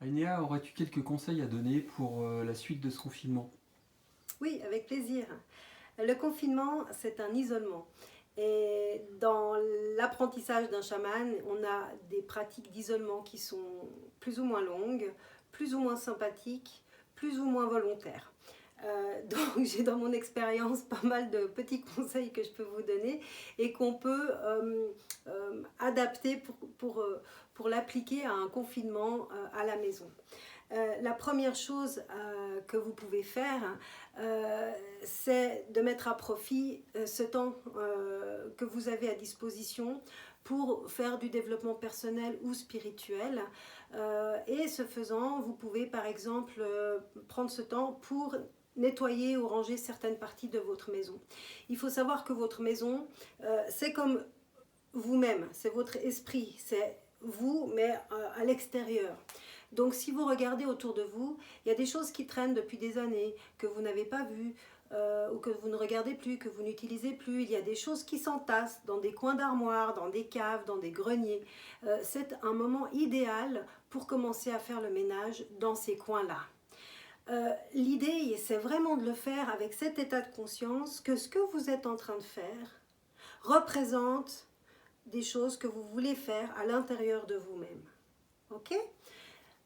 Ainéa, aurais-tu quelques conseils à donner pour la suite de ce confinement? Oui, avec plaisir. Le confinement, c'est un isolement. Et dans l'apprentissage d'un chaman, on a des pratiques d'isolement qui sont plus ou moins longues, plus ou moins sympathiques, plus ou moins volontaires. Donc j'ai dans mon expérience pas mal de petits conseils que je peux vous donner et qu'on peut adapter pour l'appliquer à un confinement à la maison. La première chose que vous pouvez faire, c'est de mettre à profit ce temps que vous avez à disposition pour faire du développement personnel ou spirituel. Et ce faisant, vous pouvez par exemple prendre ce temps pour nettoyer ou ranger certaines parties de votre maison. Il faut savoir que votre maison, c'est comme vous-même, c'est votre esprit, c'est vous, mais à l'extérieur. Donc si vous regardez autour de vous, il y a des choses qui traînent depuis des années, que vous n'avez pas vues, ou que vous ne regardez plus, que vous n'utilisez plus. Il y a des choses qui s'entassent dans des coins d'armoire, dans des caves, dans des greniers. C'est un moment idéal pour commencer à faire le ménage dans ces coins-là. L'idée, c'est vraiment de le faire avec cet état de conscience que ce que vous êtes en train de faire représente des choses que vous voulez faire à l'intérieur de vous-même. Ok?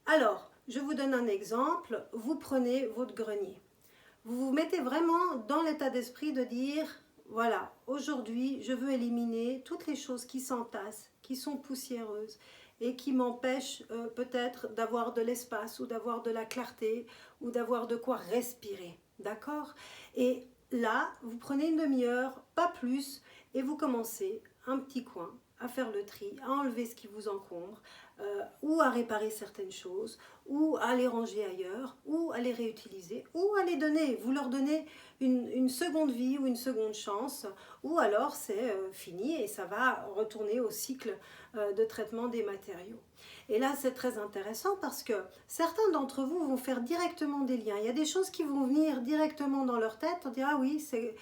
Alors, je vous donne un exemple. Vous prenez votre grenier. Vous vous mettez vraiment dans l'état d'esprit de dire, voilà, aujourd'hui, je veux éliminer toutes les choses qui s'entassent, qui sont poussiéreuses et qui m'empêchent peut-être d'avoir de l'espace ou d'avoir de la clarté ou d'avoir de quoi respirer. D'accord? Et là, vous prenez une demi-heure, pas plus, et vous commencez un petit coin à faire le tri, à enlever ce qui vous encombre, ou à réparer certaines choses, ou à les ranger ailleurs, ou à les réutiliser, ou à les donner. Vous leur donnez une seconde vie ou une seconde chance, ou alors c'est fini et ça va retourner au cycle de traitement des matériaux. Et là, c'est très intéressant parce que certains d'entre vous vont faire directement des liens. Il y a des choses qui vont venir directement dans leur tête. On dit, ah oui, c'est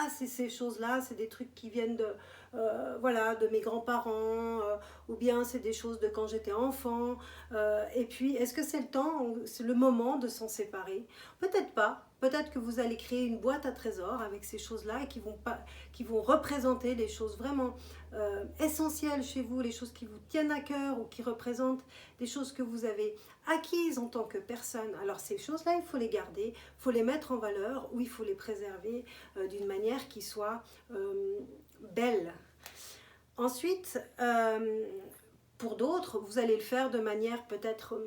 ces choses-là, c'est des trucs qui viennent voilà, de mes grands-parents, ou bien c'est des choses de quand j'étais enfant. Et puis, est-ce que c'est le temps, c'est le moment de s'en séparer? Peut-être pas. Peut-être que vous allez créer une boîte à trésors avec ces choses-là et qui vont représenter les choses vraiment essentielles chez vous, les choses qui vous tiennent à cœur ou qui représentent des choses que vous avez acquises en tant que personne. Alors ces choses-là, il faut les garder, il faut les mettre en valeur ou il faut les préserver d'une manière qui soit belle. Ensuite, pour d'autres, vous allez le faire de manière peut-être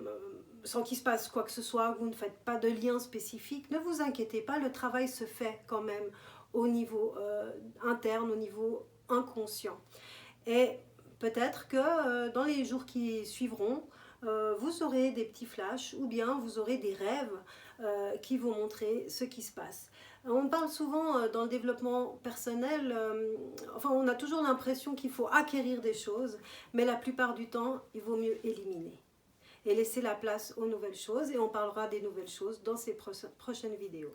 sans qu'il se passe quoi que ce soit, vous ne faites pas de lien spécifique. Ne vous inquiétez pas, le travail se fait quand même au niveau interne, au niveau inconscient. Et peut-être que dans les jours qui suivront, vous aurez des petits flashs ou bien vous aurez des rêves qui vont montrer ce qui se passe. On parle souvent dans le développement personnel, enfin on a toujours l'impression qu'il faut acquérir des choses, mais la plupart du temps, il vaut mieux éliminer et laisser la place aux nouvelles choses et on parlera des nouvelles choses dans ces prochaines vidéos.